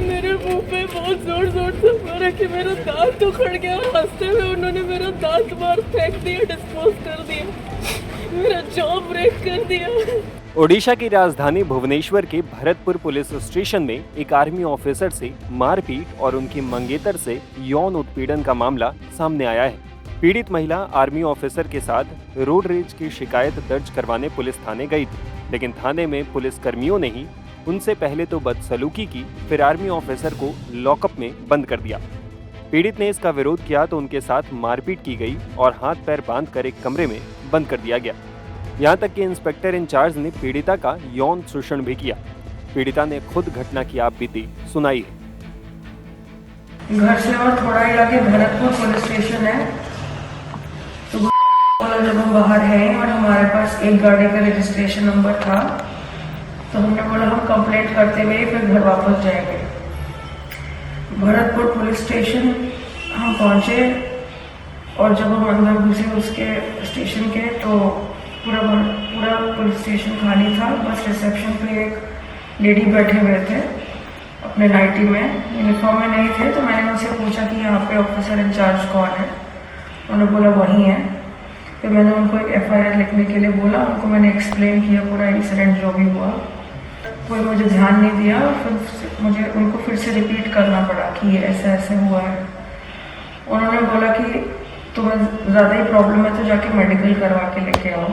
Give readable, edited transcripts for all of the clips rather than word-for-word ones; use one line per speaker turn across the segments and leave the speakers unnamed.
मेरे मुंह पे बहुत जोर जोर से मारा कि मेरा दांत उखड़ गया और हंसते हुए उन्होंने मेरा दांत बाहर फेंक दिया, डिस्पोज कर दिया, मेरा जॉ ब्रेक कर दिया।
ओडिशा की राजधानी भुवनेश्वर के भरतपुर पुलिस स्टेशन में एक आर्मी ऑफिसर से मारपीट और उनकी मंगेतर से यौन उत्पीड़न का मामला सामने आया है। पीड़ित महिला आर्मी ऑफिसर के साथ रोड रेज की शिकायत दर्ज करवाने पुलिस थाने गई थी, लेकिन थाने में पुलिस कर्मियों ने ही उनसे पहले तो बदसलूकी की, फिर आर्मी ऑफिसर को लॉकअप में बंद कर दिया। पीड़ित ने इसका विरोध किया तो उनके साथ मारपीट की गई और हाथ पैर बांधकर एक कमरे में बंद कर दिया गया। यहाँ तक कि इंस्पेक्टर इंचार्ज ने पीड़िता का यौन शोषण भी किया। पीड़िता ने खुद घटना की आप बीती सुनाई है।
घर से और थोड़ा ही आगे भरतपुर पुलिस स्टेशन है, तो जब हम बाहर हैं और हमारे पास एक गाड़ी का रजिस्ट्रेशन नंबर था, तो हमने बोला हम कंप्लेंट करते हुए फिर घर वापस जाएंगे। भरतपुर पुलिस स्टेशन हम पहुंचे और जब हम अंदर घुसे उसके स्टेशन के, तो पूरा पुलिस स्टेशन खाली था। बस रिसेप्शन पे एक लेडी बैठे हुए थे अपने नाइटी में, यूनिफॉर्म में नहीं थे। तो मैंने उनसे पूछा कि यहाँ पे ऑफिसर इंचार्ज कौन है, उन्होंने बोला वही है। फिर मैंने उनको एक FIR लिखने के लिए बोला, उनको मैंने एक्सप्लेन किया पूरा इंसिडेंट जो भी हुआ। कोई मुझे ध्यान नहीं दिया, फिर मुझे उनको फिर से रिपीट करना पड़ा कि ये ऐसा ऐसे हुआ है। उन्होंने बोला कि तुम्हें ज़्यादा ही प्रॉब्लम है तो जाके मेडिकल करवा के लेके आओ।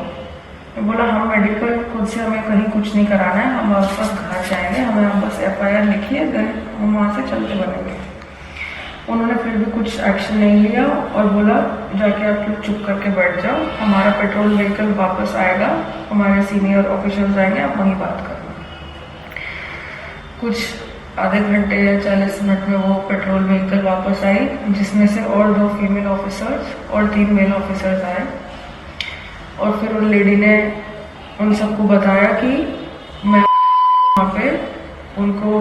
मैं बोला हम मेडिकल खुद से हमें कहीं कुछ नहीं कराना है, हम वापस घर जाएंगे, हमें आप बस FIR लिखिए, देन हम वहाँ से चलते बनेंगे। उन्होंने फिर भी कुछ एक्शन नहीं लिया और बोला जाके आप लोग चुप करके बैठ जाओ, हमारा पेट्रोल व्हीकल वापस आएगा, हमारे सीनियर ऑफिसर्स आएंगे, आप वहीं बात करना। कुछ आधे घंटे या 40 मिनट में वो पेट्रोल व्हीकल वापस आई, जिसमें से और 2 फीमेल ऑफिसर्स और 3 मेल ऑफिसर्स आए। और फिर उन लेडी ने उन सबको बताया कि मैं वहाँ पे उनको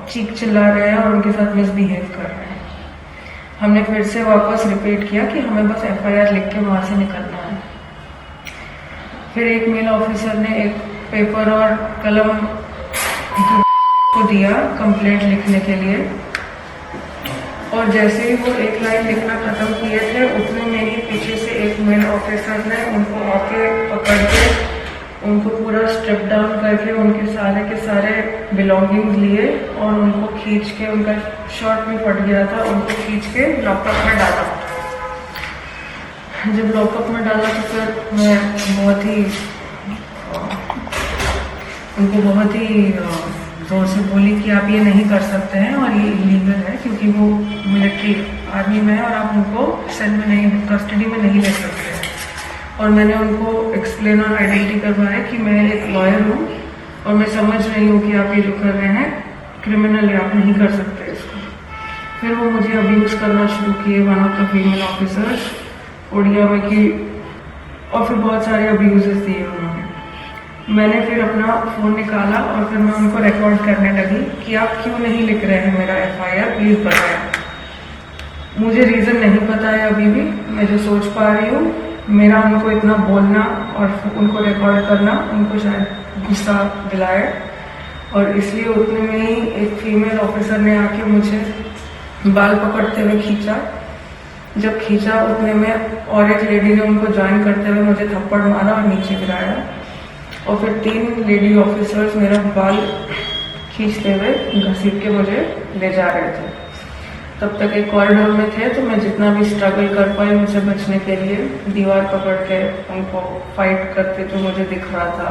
चीख चिल्ला रहे हैं और उनके साथ मिसबिहेव कर रहे हैं। हमने फिर से वापस रिपीट किया कि हमें बस FIR लिख के वहाँ से निकलना है। फिर एक मेल ऑफिसर ने एक पेपर और कलम को दिया कंप्लेंट लिखने के लिए, और जैसे ही वो एक लाइन लिखना खत्म किए थे, उतने में ही पीछे से एक मेल ऑफिसर ने उनको आके पकड़ के उनको पूरा स्ट्रिप डाउन करके उनके सारे के सारे बिलोंगिंग्स लिए और उनको खींच के, उनका शर्ट भी फट गया था, उनको खींच के लॉकअप में डाला। जब लॉकअप में डाला तो फिर मैं उनको बहुत ही जोर से बोली कि आप ये नहीं कर सकते हैं और ये इलीगल है, क्योंकि वो मिलिट्री आर्मी में है और आप उनको सेल में नहीं, कस्टडी में नहीं ले सकते। और मैंने उनको एक्सप्लेन और आइडेंटिटी करवाया कि मैं एक लॉयर हूँ और मैं समझ रही हूँ कि आप ये जो कर रहे हैं क्रिमिनल है, आप नहीं कर सकते इसको। फिर वो मुझे अब्यूज़ करना शुरू किए, one of the female officers Odia में की, और फिर बहुत सारे अब्यूजेस दिए उन्होंने। मैंने फिर अपना फ़ोन निकाला और फिर मैं उनको रिकॉर्ड करने लगी कि आप क्यों नहीं लिख रहे हैं मेरा FIR, प्लीज़ बताएं। मुझे रीज़न नहीं पता है अभी भी, मैं जो सोच पा रही हूँ, मेरा उनको इतना बोलना और उनको रिकॉर्ड करना उनको शायद गुस्सा दिलाए, और इसलिए उतने में ही एक फीमेल ऑफिसर ने आके मुझे बाल पकड़ते हुए खींचा। जब खींचा उतने में और एक लेडी ने उनको ज्वाइन करते हुए मुझे थप्पड़ मारा और नीचे गिराया, और फिर 3 लेडी ऑफिसर्स मेरा बाल खींचते हुए घसीट के मुझे ले जा रहे थे। तब तक एक कॉरिडोर में थे, तो मैं जितना भी स्ट्रगल कर पाई उनसे बचने के लिए दीवार पकड़ के उनको फाइट करते जो मुझे दिख रहा था,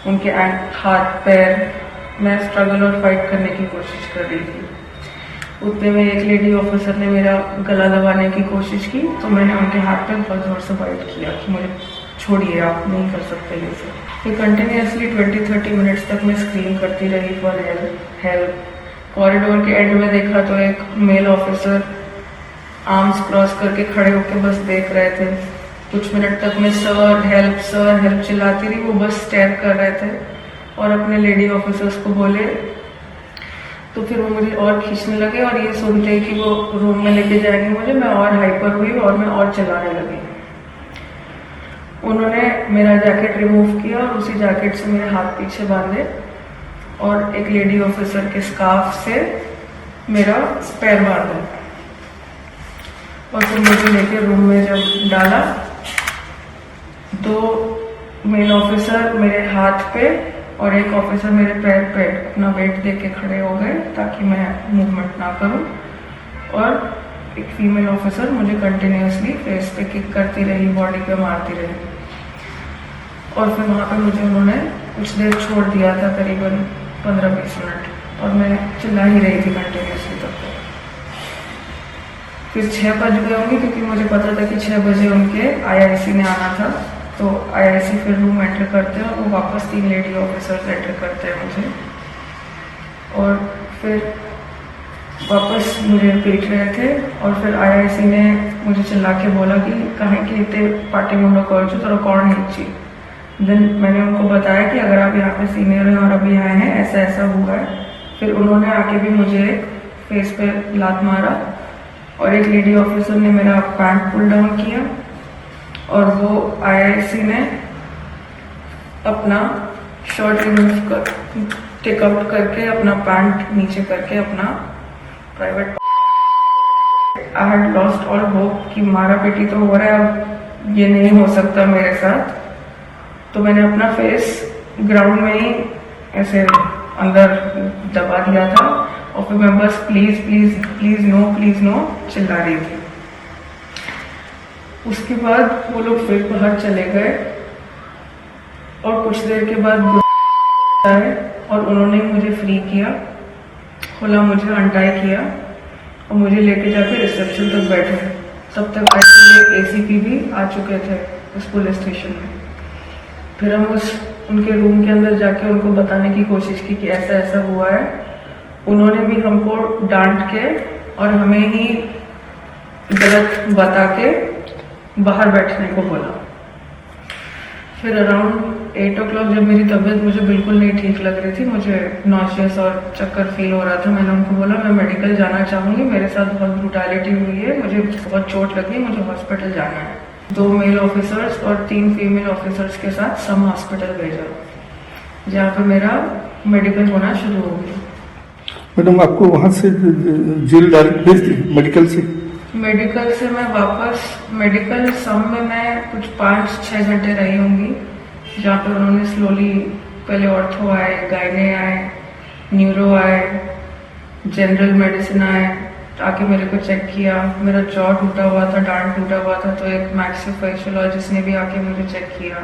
उनके हाथ पैर, मैं स्ट्रगल और फाइट करने की कोशिश कर रही थी। उतने में एक लेडी ऑफिसर ने मेरा गला दबाने की कोशिश की, तो मैंने उनके हाथ पे बहुत जोर से बाइट किया कि मुझे छोड़िए, आप नहीं कर सकते ये सब। फिर कंटिन्यूसली 20-30 मिनट्स तक मैं स्क्रीन करती रही फॉर हेल्प। कॉरिडोर के एंड में देखा तो एक मेल ऑफिसर आर्म्स क्रॉस करके खड़े होकर बस देख रहे थे। कुछ मिनट तक मैं सर हेल्प चिल्लाती रही, वो बस स्टेयर कर रहे थे और अपने लेडी ऑफिसर्स को बोले। तो फिर वो मुझे और खींचने लगे, और ये सुनते ही कि वो रूम में लेके जाएंगे मुझे, मैं और हाइपर हुई और मैं और चिल्लाने लगी। उन्होंने मेरा जैकेट रिमूव किया और उसी जैकेट से मेरे हाथ पीछे बांधे और एक लेडी ऑफिसर के स्कार्फ से मेरा पैर बांधा और फिर मुझे लेके रूम में जब डाला तो मेल ऑफिसर मेरे हाथ पे और एक ऑफिसर मेरे पैर पे अपना वेट दे के खड़े हो गए ताकि मैं मूवमेंट ना करूं और एक फीमेल ऑफिसर मुझे कंटिन्यूसली फेस पे किक करती रही, बॉडी पे मारती रही और फिर वहाँ पे मुझे उन्होंने कुछ देर छोड़ दिया था, करीबन 15-20 मिनट, और मैं चिल्ला ही रही थी कंटिन्यूसली तब तक। फिर 6 बज गए होंगे क्योंकि मुझे पता था कि 6 बजे उनके IIC ने आना था, तो IIC फिर रूम एंटर करते हैं और वो वापस 3 लेडी ऑफिसर्स एंटर करते हैं मुझे और फिर वापस मुझे पीट रहे थे और फिर IIC ने मुझे चिल्ला के बोला कि कहीं कि इतने पार्टी मुंडो कर चु तो कौन नहीं। देन मैंने उनको बताया कि अगर आप यहाँ पे सीनियर हैं और अभी आए हैं ऐसा ऐसा हुआ है। फिर उन्होंने आके भी मुझे फेस पे लात मारा और एक लेडी ऑफिसर ने मेरा पैंट पुल डाउन किया और वो IIC ने अपना शर्ट रिमूव कर टेक आउट करके अपना पैंट नीचे करके अपना private I had lost all hope कि मारा पीटी तो हो रहा है, अब ये नहीं हो सकता मेरे साथ। तो मैंने अपना फेस ग्राउंड में ही ऐसे अंदर दबा दिया था और फिर मैं बस प्लीज प्लीज प्लीज नो चिल्ला रही थी। उसके बाद वो लोग फिर बाहर चले गए और कुछ देर के बाद आए और उन्होंने मुझे फ्री किया, खुला मुझे अनटाई किया और मुझे लेके जाके रिसेप्शन तक बैठे। तब तक एक्चुअली ACP भी आ चुके थे उस पुलिस स्टेशन में। फिर हम उनके रूम के अंदर जाके उनको बताने की कोशिश की कि ऐसा ऐसा हुआ है। उन्होंने भी हमको डांट के और हमें ही गलत बता के बाहर बैठने को बोला। फिर अराउंड 8 o'clock जब मेरी तबीयत मुझे बिल्कुल नहीं ठीक लग रही थी, मुझे नॉशियस और चक्कर फील हो रहा था, मैंने उनको बोला मैं मेडिकल जाना चाहूँगी, मेरे साथ बहुत ब्रूटैलिटी हुई है, मुझे बहुत चोट लगी है, मुझे हॉस्पिटल जाना है। 2 मेल ऑफिसर्स और 3 फीमेल ऑफिसर्स के साथ सम हॉस्पिटल भेजा जहाँ पे मेरा मेडिकल होना शुरू हो गया।
मैडम आपको वहाँ से जेल डायरेक्ट भेज दी मेडिकल से?
मेडिकल से मैं वापस मेडिकल सम में मैं कुछ 5-6 घंटे रही होंगी, जहाँ पे उन्होंने स्लोली पहले ऑर्थो आए, गायने आए, न्यूरो आए, जनरल मेडिसिन आए, आके मेरे को चेक किया। मेरा जॉ टूटा हुआ था, डांड टूटा हुआ था, तो एक मैक्सियोफेशियोलॉजिस्ट ने भी आके मुझे चेक किया।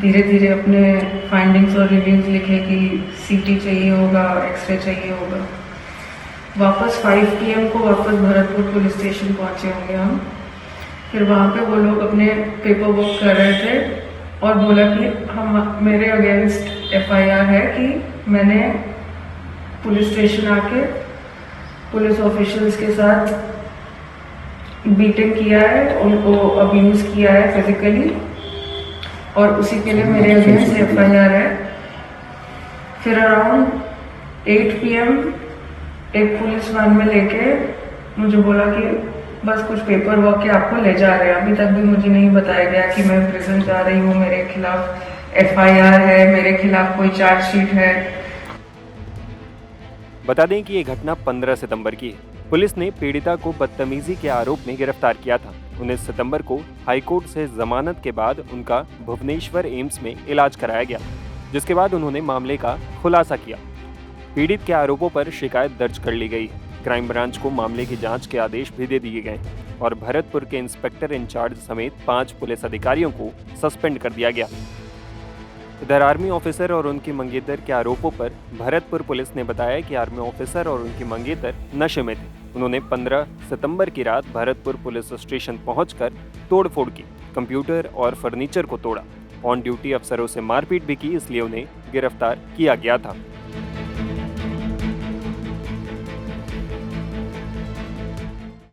धीरे धीरे अपने फाइंडिंग्स और रिव्यूज लिखे कि CT चाहिए होगा, एक्सरे चाहिए होगा। वापस 5 PM को वापस भरतपुर पुलिस स्टेशन पहुंचे होंगे हम। फिर वहाँ पे वो लोग अपने पेपर वर्क कर रहे थे और बोला कि हम मेरे अगेंस्ट FIR है कि मैंने पुलिस स्टेशन आके पुलिस ऑफिशियल्स के साथ बीटिंग किया है, उनको अब्यूज किया है फिजिकली, और उसी के लिए मेरे अगेंस्ट FIR है। फिर अराउंड 8 PM एक पुलिस वैन में लेके मुझे बोला कि बस कुछ पेपर वर्क के आपको ले जा रहे हैं। अभी तक भी मुझे नहीं बताया गया कि मैं प्रिजन जा रही हूँ, मेरे खिलाफ FIR है, मेरे खिलाफ कोई चार्जशीट है।
बता दें कि ये घटना 15 सितंबर की है। पुलिस ने पीड़िता को बदतमीजी के आरोप में गिरफ्तार किया था। 19 सितंबर को हाईकोर्ट से जमानत के बाद उनका भुवनेश्वर एम्स में इलाज कराया गया, जिसके बाद उन्होंने मामले का खुलासा किया। पीड़ित के आरोपों पर शिकायत दर्ज कर ली गई। क्राइम ब्रांच को मामले की जांच के आदेश भी दे दिए गए और भरतपुर के इंस्पेक्टर इंचार्ज समेत 5 पुलिस अधिकारियों को सस्पेंड कर दिया गया। इधर आर्मी ऑफिसर और उनकी मंगेतर के आरोपों पर भरतपुर पुलिस ने बताया कि आर्मी ऑफिसर और उनकी मंगेतर नशे में थे। उन्होंने 15 सितंबर की रात भरतपुर पुलिस स्टेशन पहुंचकर तोड़फोड़ की, कंप्यूटर और फर्नीचर को तोड़ा। ऑन ड्यूटी अफसरों से मारपीट भी की, इसलिए उन्हें गिरफ्तार किया गया था।